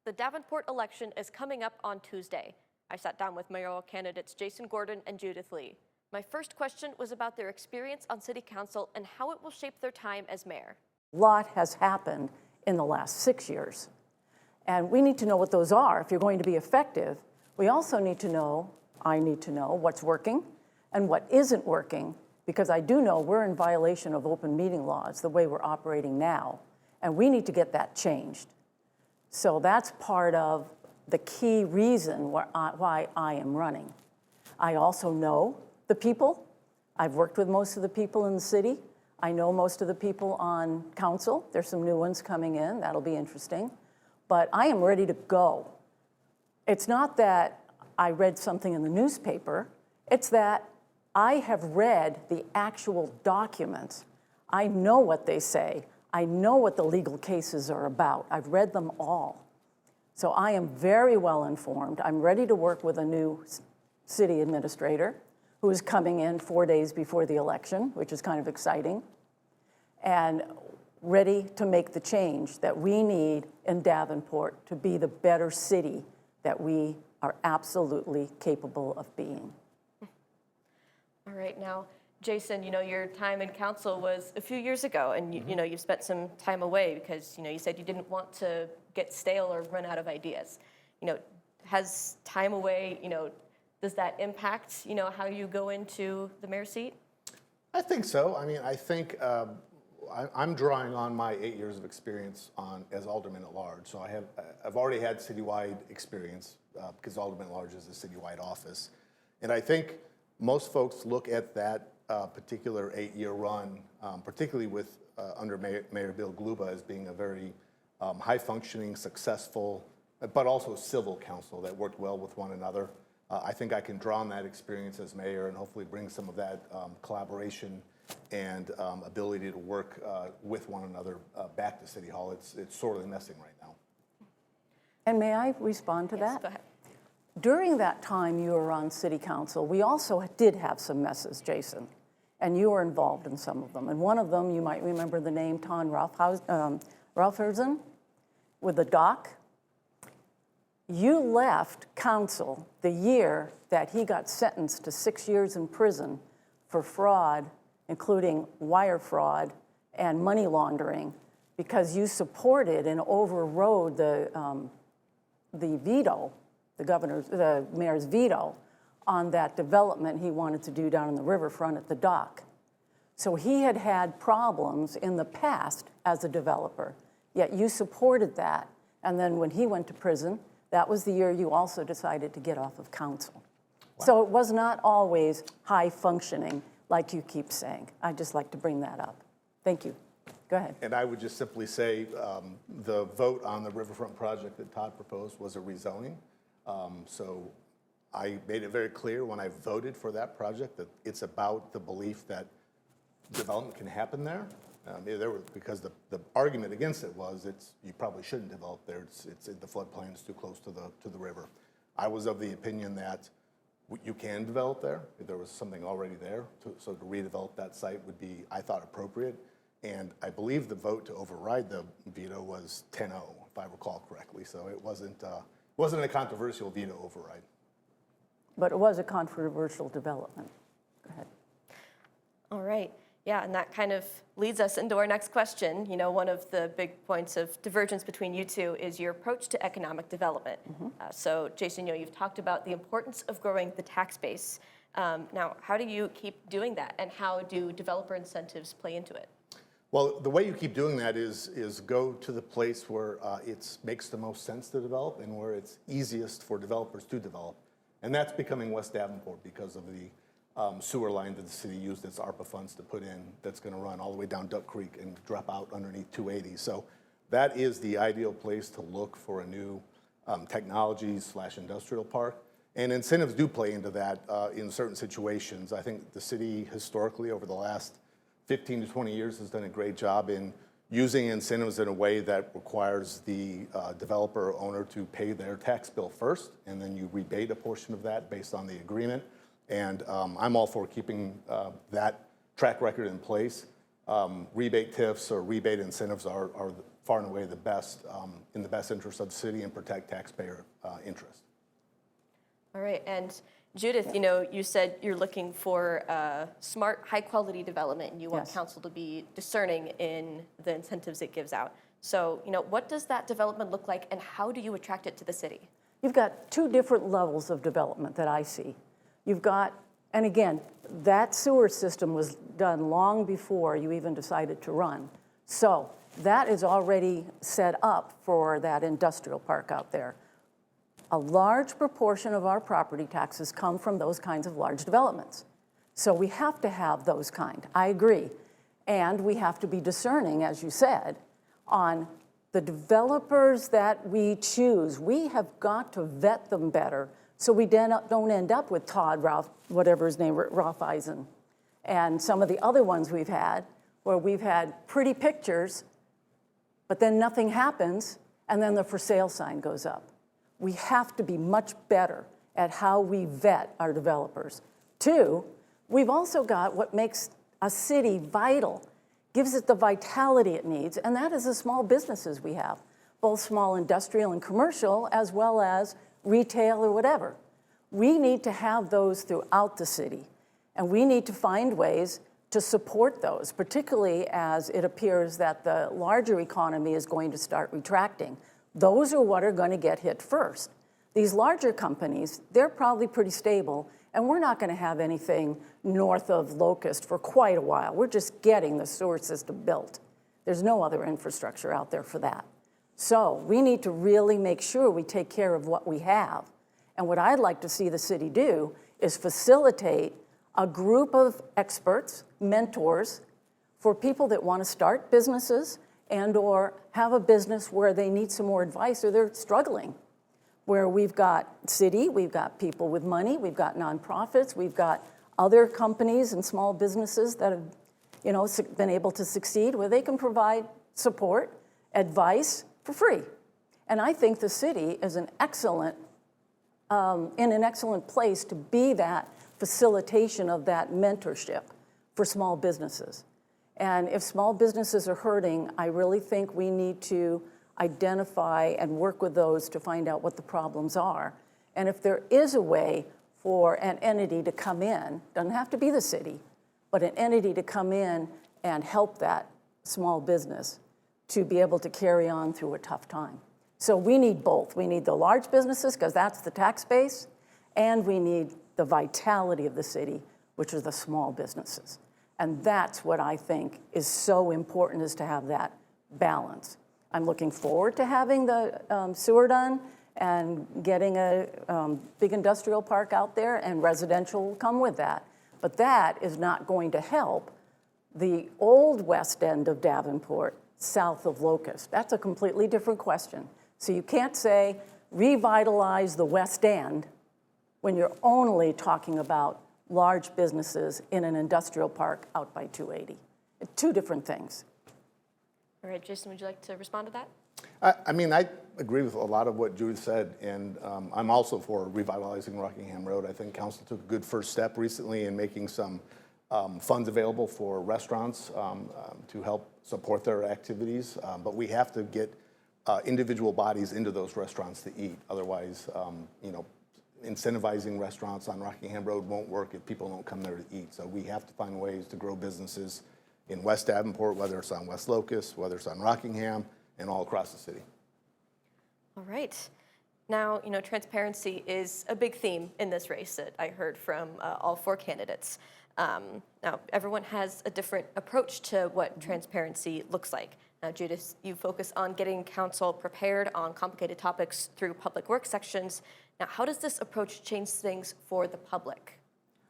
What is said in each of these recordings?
The Davenport election is coming up on Tuesday. I sat down with mayoral candidates Jason Gordon and Judith Lee. My first question was about their experience on city council and how it will shape their time as mayor. A lot has happened in the last 6 years, and we need to know what those are if you're going to be effective. We also need to know, I need to know what's working and what isn't working, because I do know we're in violation of open meeting laws the way we're operating now, and we need to get that changed. So that's part of the key reason why I am running. I also know the people. I've worked with most of the people in the city. I know most of the people on council. There's some new ones coming in. That'll be interesting. But I am ready to go. It's not that I read something in the newspaper. It's that I have read the actual documents. I know what they say. I know what the legal cases are about. I've read them all. So I am very well informed. I'm ready to work with a new city administrator who is coming in 4 days before the election, which is kind of exciting, and ready to make the change that we need in Davenport to be the better city that we are absolutely capable of being. All right, now, Jason, your time in council was a few years ago, and you've spent some time away because you said you didn't want to get stale or run out of ideas. Has time away, does that impact how you go into the mayor's seat? I think so. I mean, I think I'm drawing on my 8 years of experience as alderman at large. So I've already had citywide experience because alderman at large is a citywide office, and I think most folks look at that particular 8-year run, particularly with under Mayor Bill Gluba, as being a very high-functioning, successful, but also civil council that worked well with one another. I think I can draw on that experience as mayor and hopefully bring some of that collaboration and ability to work with one another back to City Hall. It's sorely missing right now. And may I respond to that? Go ahead. During that time you were on city council, we also did have some messes, Jason, and you were involved in some of them. And one of them, you might remember the name Ton Ralphhausen with the dock. You left council the year that he got sentenced to 6 years in prison for fraud, including wire fraud and money laundering, because you supported and overrode the veto, the mayor's veto on that development he wanted to do down in the riverfront at the dock. So he had had problems in the past as a developer, yet you supported that. And then when he went to prison, that was the year you also decided to get off of council. Wow. So it was not always high functioning like you keep saying. I'd just like to bring that up. Thank you. Go ahead. And I would just simply say the vote on the riverfront project that Todd proposed was a rezoning. So I made it very clear when I voted for that project that it's about the belief that development can happen there. Because the argument against it was you probably shouldn't develop there. It's in the floodplain. It's too close to the river. I was of the opinion that you can develop there. There was something already there, so to redevelop that site would be, I thought, appropriate. And I believe the vote to override the veto was 10-0, if I recall correctly. So it wasn't a controversial veto override. But it was a controversial development. Go ahead. All right. Yeah, and that kind of leads us into our next question. One of the big points of divergence between you two is your approach to economic development. Mm-hmm. So, Jason, you've talked about the importance of growing the tax base. Now, how do you keep doing that, and how do developer incentives play into it? Well, the way you keep doing that is go to the place where it makes the most sense to develop and where it's easiest for developers to develop. And that's becoming West Davenport because of the sewer line that the city used its ARPA funds to put in that's going to run all the way down Duck Creek and drop out underneath 280. So that is the ideal place to look for a new technology/industrial park. And incentives do play into that in certain situations. I think the city historically over the last 15 to 20 years has done a great job in using incentives in a way that requires the developer or owner to pay their tax bill first, and then you rebate a portion of that based on the agreement. And I'm all for keeping that track record in place. Rebate TIFs or rebate incentives are far and away the best, in the best interest of the city and protect taxpayer interest. All right, and Judith, you know, you said you're looking for smart, high-quality development, and you want Yes. council to be discerning in the incentives it gives out. So, you know, what does that development look like, and how do you attract it to the city? You've got two different levels of development that I see. You've got, and again, that sewer system was done long before you even decided to run. So that is already set up for that industrial park out there. A large proportion of our property taxes come from those kinds of large developments. So we have to have those kind, I agree. And we have to be discerning, as you said, on the developers that we choose. We have got to vet them better so we don't end up with Todd, Ralph, whatever his name, Ralpheisen, and some of the other ones we've had, where we've had pretty pictures, but then nothing happens, and then the for sale sign goes up. We have to be much better at how we vet our developers. Two, we've also got what makes a city vital, gives it the vitality it needs, and that is the small businesses we have, both small industrial and commercial, as well as retail or whatever. We need to have those throughout the city, and we need to find ways to support those, particularly as it appears that the larger economy is going to start retracting. Those are what are going to get hit first. These larger companies, they're probably pretty stable, and we're not going to have anything north of Locust for quite a while. We're just getting the sewer system built. There's no other infrastructure out there for that. So we need to really make sure we take care of what we have. And what I'd like to see the city do is facilitate a group of experts, mentors, for people that want to start businesses and or have a business where they need some more advice or they're struggling. Where we've got city, we've got people with money, we've got nonprofits, we've got other companies and small businesses that have, you know, been able to succeed, where they can provide support, advice for free. And I think the city is in an excellent place to be that facilitation of that mentorship for small businesses. And if small businesses are hurting, I really think we need to identify and work with those to find out what the problems are. And if there is a way for an entity to come in, doesn't have to be the city, but an entity to come in and help that small business to be able to carry on through a tough time. So we need both. We need the large businesses, because that's the tax base, and we need the vitality of the city, which are the small businesses. And that's what I think is so important, is to have that balance. I'm looking forward to having the sewer done and getting a big industrial park out there, and residential will come with that. But that is not going to help the old west end of Davenport, south of Locust. That's a completely different question. So you can't say revitalize the west end when you're only talking about large businesses in an industrial park out by 280. Two different things. All right, Jason, would you like to respond to that? I mean, I agree with a lot of what Judith said, and I'm also for revitalizing Rockingham Road. I think council took a good first step recently in making some funds available for restaurants to help support their activities, but we have to get individual bodies into those restaurants to eat. Otherwise, you know, incentivizing restaurants on Rockingham Road won't work if people don't come there to eat. So we have to find ways to grow businesses in West Davenport, whether it's on West Locust, whether it's on Rockingham, and all across the city. All right. Now, you know, transparency is a big theme in this race that I heard from all four candidates. Now, everyone has a different approach to what transparency looks like. Now, Judith, you focus on getting council prepared on complicated topics through public works sections. Now, how does this approach change things for the public?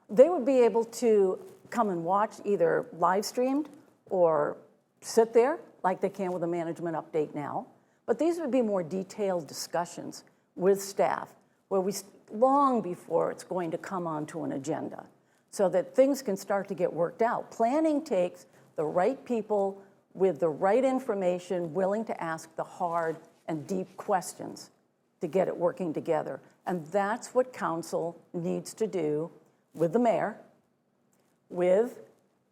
They would be able to come and watch either live streamed or sit there like they can with a management update now. But these would be more detailed discussions with staff where we, long before it's going to come onto an agenda, so that things can start to get worked out. Planning takes the right people with the right information, willing to ask the hard and deep questions to get it working together. And that's what council needs to do with the mayor, with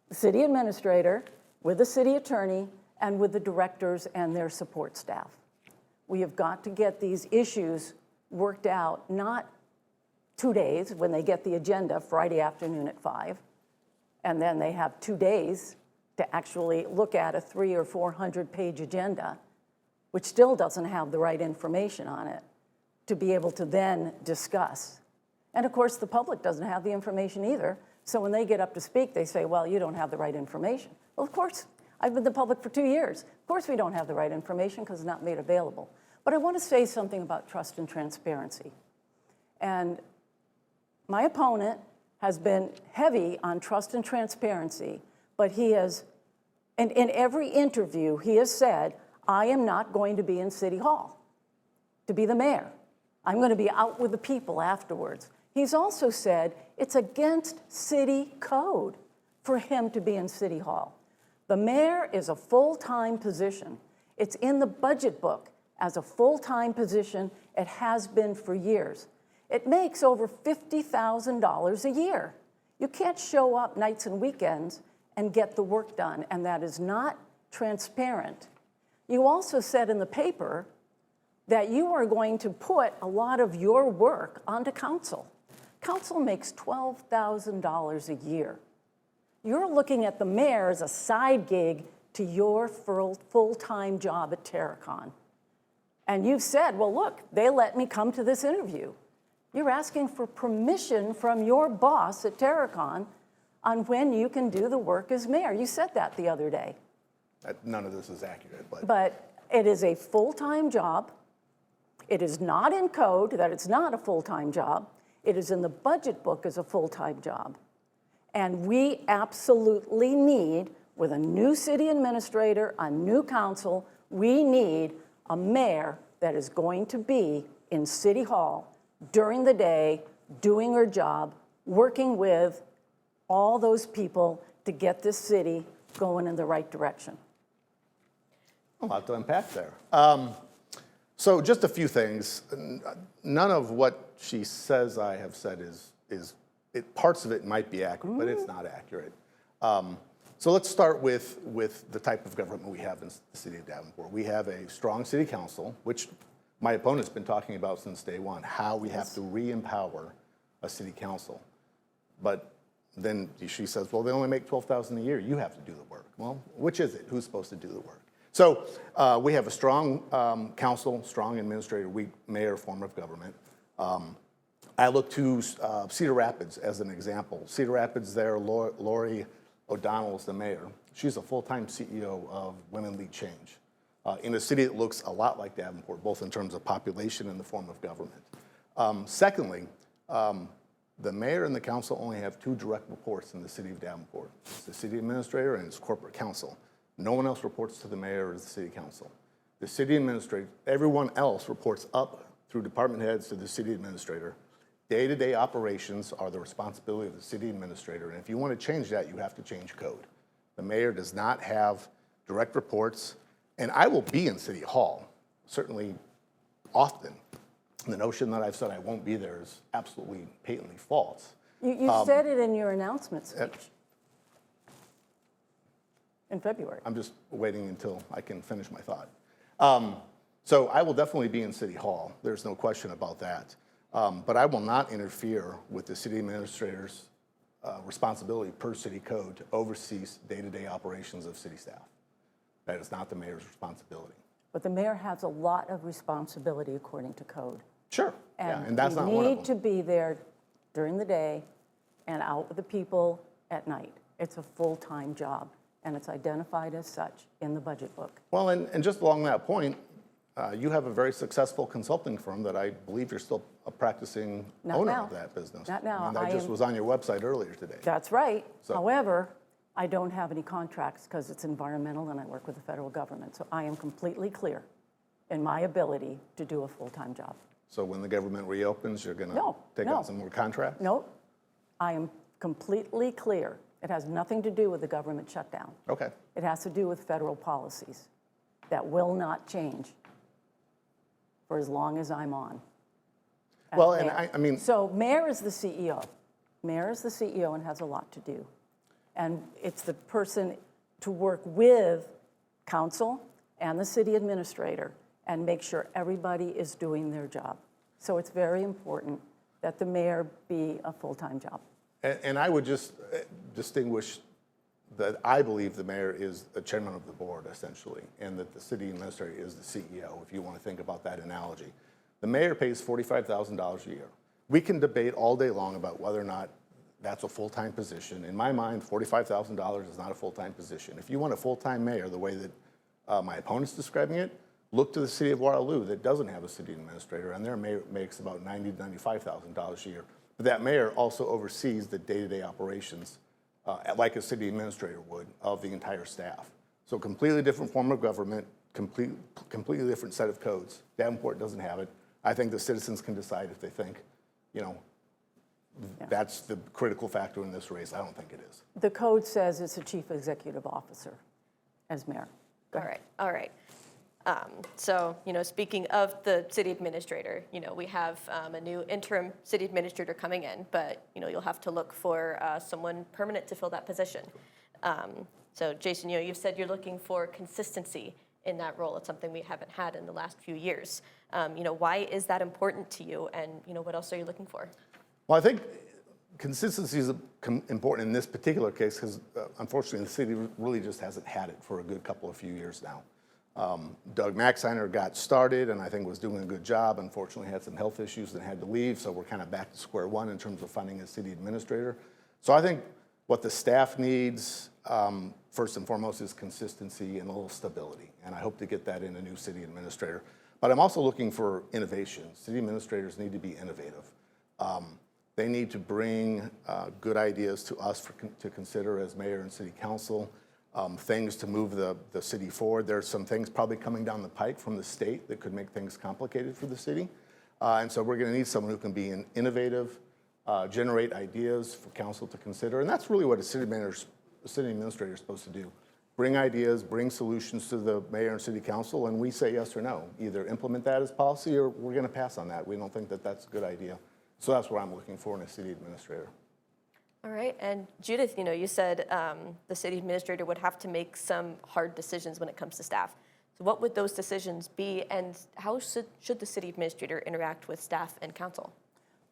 the city administrator, with the city attorney, and with the directors and their support staff. We have got to get these issues worked out, not 2 days when they get the agenda Friday afternoon at 5, and then they have 2 days to actually look at a 300 or 400 page agenda, which still doesn't have the right information on it, to be able to then discuss. And of course, the public doesn't have the information either. So when they get up to speak, they say, well, you don't have the right information. Well, of course, I've been the public for 2 years. Of course we don't have the right information because it's not made available. But I want to say something about trust and transparency. And my opponent has been heavy on trust and transparency, but he has, and in every interview, he has said, I am not going to be in City Hall to be the mayor. I'm going to be out with the people afterwards. He's also said it's against city code for him to be in City Hall. The mayor is a full-time position. It's in the budget book as a full-time position. It has been for years. It makes over $50,000 a year. You can't show up nights and weekends and get the work done, and that is not transparent. You also said in the paper that you are going to put a lot of your work onto council. Council makes $12,000 a year. You're looking at the mayor as a side gig to your full-time job at Terracon. And you've said, well, look, they let me come to this interview. You're asking for permission from your boss at Terracon on when you can do the work as mayor. You said that the other day. None of this is accurate, But it is a full-time job. It is not in code that it's not a full-time job. It is in the budget book as a full-time job. And we absolutely need, with a new city administrator, a new council, we need a mayor that is going to be in City Hall during the day, doing her job, working with all those people to get this city going in the right direction. A lot to unpack there. So just a few things. None of what she says I have said is parts of it might be accurate, but it's not accurate. So let's start with the type of government we have in the city of Davenport. We have a strong city council, which my opponent's been talking about since day one, how we have to re-empower a city council. But then she says, well, they only make $12,000 a year. You have to do the work. Well, which is it? Who's supposed to do the work? So we have a strong council, strong administrator, weak mayor form of government. I look to Cedar Rapids as an example. Cedar Rapids there, Lori O'Donnell is the mayor. She's a full-time CEO of Women Lead Change in a city that looks a lot like Davenport, both in terms of population and the form of government. Secondly, the mayor and the council only have 2 direct reports in the city of Davenport. It's the city administrator and its corporate council. No one else reports to the mayor or the city council. The city administrator, everyone else reports up through department heads to the city administrator. Day-to-day operations are the responsibility of the city administrator, and if you want to change that, you have to change code. The mayor does not have direct reports, and I will be in City Hall, certainly often. The notion that I've said I won't be there is absolutely patently false. You said it in your announcement speech in February. I'm just waiting until I can finish my thought. So I will definitely be in City Hall. There's no question about that. But I will not interfere with the city administrator's responsibility per city code to oversee day-to-day operations of city staff. That is not the mayor's responsibility. But the mayor has a lot of responsibility according to code. Sure, and that's not one of them. You need to be there during the day and out with the people at night. It's a full-time job, and it's identified as such in the budget book. Well, and just along that point, you have a very successful consulting firm that I believe you're still a practicing owner of that business. Not now. I just was on your website earlier today. That's right. So. However, I don't have any contracts because it's environmental and I work with the federal government. So I am completely clear in my ability to do a full-time job. So when the government reopens, you're going to take on some more contracts? Nope. I am completely clear. It has nothing to do with the government shutdown. Okay. It has to do with federal policies that will not change for as long as I'm on. Well, and I mean... So mayor is the CEO. Mayor is the CEO and has a lot to do. And it's the person to work with council and the city administrator and make sure everybody is doing their job. So it's very important that the mayor be a full-time job. And I would just distinguish that I believe the mayor is the chairman of the board, essentially, and that the city administrator is the CEO, if you want to think about that analogy. The mayor pays $45,000 a year. We can debate all day long about whether or not that's a full-time position. In my mind, $45,000 is not a full-time position. If you want a full-time mayor, the way that my opponent's describing it, look to the city of Waterloo that doesn't have a city administrator, and their mayor makes about $90,000 to $95,000 a year. But that mayor also oversees the day-to-day operations, like a city administrator would, of the entire staff. So completely different form of government, completely different set of codes. Davenport doesn't have it. I think the citizens can decide if they think, that's the critical factor in this race. I don't think it is. The code says it's a chief executive officer as mayor. All right. So, speaking of the city administrator, we have a new interim city administrator coming in, but, you'll have to look for someone permanent to fill that position. So, Jason, you've said you're looking for consistency in that role. It's something we haven't had in the last few years. Why is that important to you, and, what else are you looking for? Well, I think consistency is important in this particular case because, unfortunately, the city really just hasn't had it for a good few years now. Doug Maxiner got started and I think was doing a good job. Unfortunately, had some health issues and had to leave, so we're kind of back to square one in terms of finding a city administrator. So I think what the staff needs, first and foremost, is consistency and a little stability, and I hope to get that in a new city administrator. But I'm also looking for innovation. City administrators need to be innovative. They need to bring good ideas to us to consider as mayor and city council. Things to move the city forward. There's some things probably coming down the pike from the state that could make things complicated for the city. And so we're going to need someone who can be innovative, generate ideas for council to consider. And that's really what a city administrator is supposed to do. Bring ideas, bring solutions to the mayor and city council, and we say yes or no. Either implement that as policy or we're going to pass on that. We don't think that that's a good idea. So that's what I'm looking for in a city administrator. All right, and Judith, you said the city administrator would have to make some hard decisions when it comes to staff. So what would those decisions be, and how should the city administrator interact with staff and council?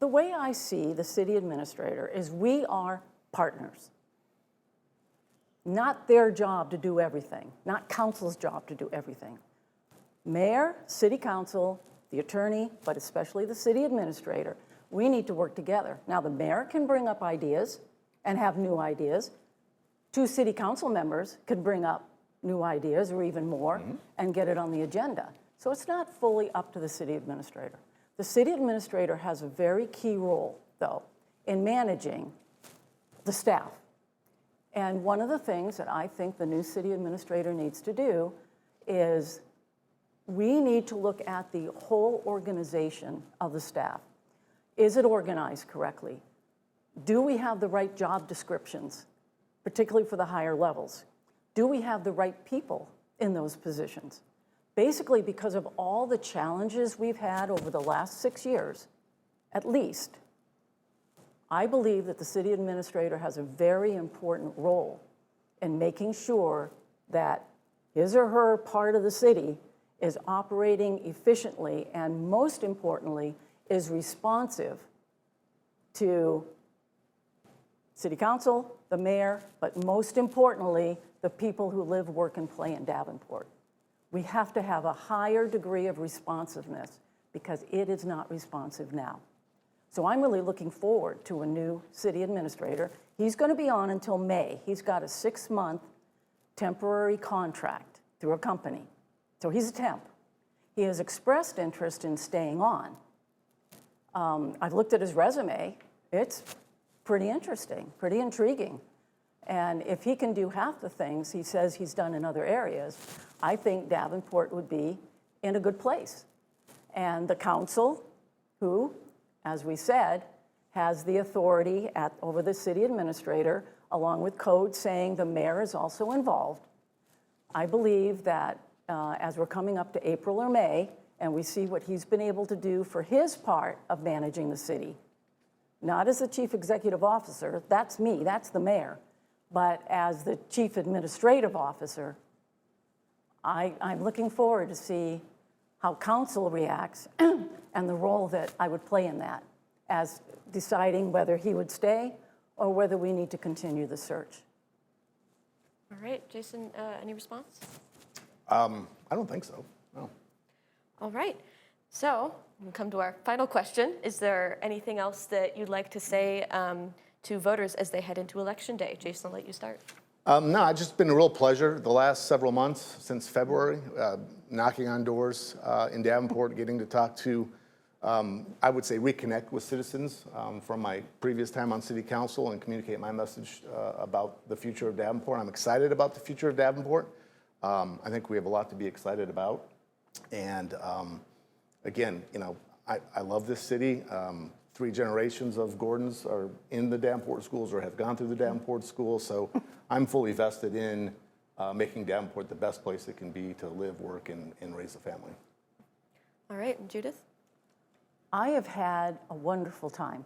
The way I see the city administrator is we are partners. Not their job to do everything, not council's job to do everything. Mayor, city council, the attorney, but especially the city administrator, we need to work together. Now, the mayor can bring up ideas and have new ideas. 2 city council members could bring up new ideas or even more and get it on the agenda. So it's not fully up to the city administrator. The city administrator has a very key role, though, in managing the staff. And one of the things that I think the new city administrator needs to do is we need to look at the whole organization of the staff. Is it organized correctly? Do we have the right job descriptions, particularly for the higher levels? Do we have the right people in those positions? Basically, because of all the challenges we've had over the last 6 years, at least, I believe that the city administrator has a very important role in making sure that his or her part of the city is operating efficiently and, most importantly, is responsive to city council, the mayor, but most importantly, the people who live, work, and play in Davenport. We have to have a higher degree of responsiveness because it is not responsive now. So I'm really looking forward to a new city administrator. He's going to be on until May. He's got a 6-month temporary contract through a company. So he's a temp. He has expressed interest in staying on. I've looked at his resume. It's pretty interesting, pretty intriguing. And if he can do half the things he says he's done in other areas, I think Davenport would be in a good place. And the council, who, as we said, has the authority over the city administrator, along with code saying the mayor is also involved. I believe that as we're coming up to April or May, and we see what he's been able to do for his part of managing the city, not as the chief executive officer, that's me, that's the mayor, but as the chief administrative officer, I'm looking forward to see how council reacts and the role that I would play in that as deciding whether he would stay or whether we need to continue the search. All right, Jason, any response? I don't think so, no. All right, so we'll come to our final question. Is there anything else that you'd like to say to voters as they head into Election Day? Jason, I'll let you start. No, it's just been a real pleasure the last several months since February, knocking on doors in Davenport, getting to talk to, I would say, reconnect with citizens from my previous time on City Council and communicate my message about the future of Davenport. I'm excited about the future of Davenport. I think we have a lot to be excited about. And again, you know, I love this city. 3 generations of Gordons are in the Davenport schools or have gone through the Davenport schools. So I'm fully vested in making Davenport the best place it can be to live, work, and raise a family. All right, and Judith? I have had a wonderful time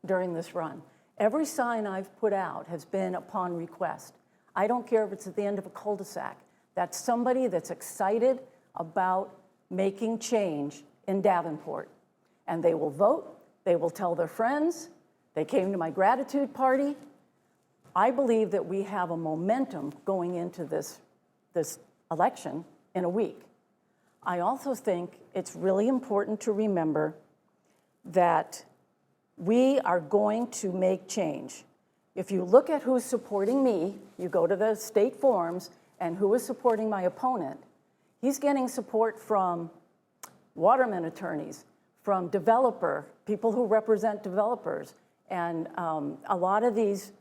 during this run. Every sign I've put out has been upon request. I don't care if it's at the end of a cul-de-sac. That's somebody that's excited about making change in Davenport. And they will vote, they will tell their friends, they came to my gratitude party. I believe that we have a momentum going into this election in a week. I also think it's really important to remember that we are going to make change. If you look at who's supporting me, you go to the state forums, and who is supporting my opponent, he's getting support from waterman attorneys, from people who represent developers, and a lot of these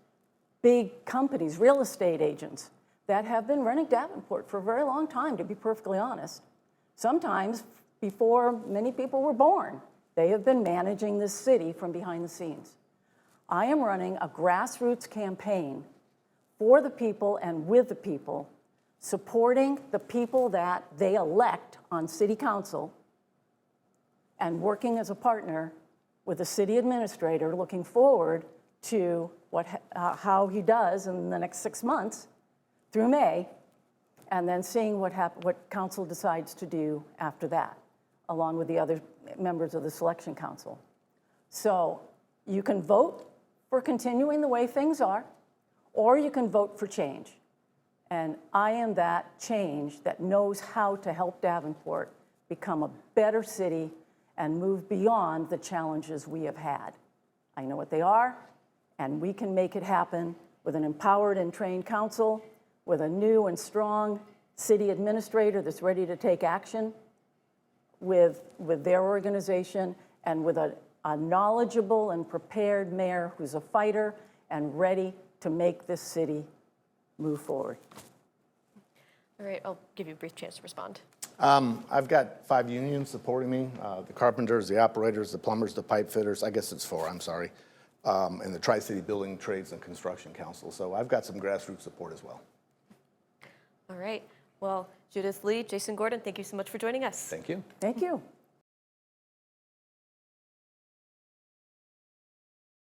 big companies, real estate agents, that have been running Davenport for a very long time, to be perfectly honest. Sometimes before many people were born, they have been managing this city from behind the scenes. I am running a grassroots campaign for the people and with the people, supporting the people that they elect on city council, and working as a partner with the city administrator, looking forward to how he does in the next 6 months through May, and then seeing what council decides to do after that, along with the other members of the selection council. So you can vote for continuing the way things are, or you can vote for change. And I am that change that knows how to help Davenport become a better city and move beyond the challenges we have had. I know what they are, and we can make it happen with an empowered and trained council, with a new and strong city administrator that's ready to take action, with their organization, and with a knowledgeable and prepared mayor who's a fighter and ready to make this city move forward. All right, I'll give you a brief chance to respond. I've got 5 unions supporting me, the carpenters, the operators, the plumbers, the pipe fitters, I guess it's 4, I'm sorry, and the Tri-City Building Trades and Construction Council. So I've got some grassroots support as well. All right, well, Judith Lee, Jason Gordon, thank you so much for joining us. Thank you. Thank you.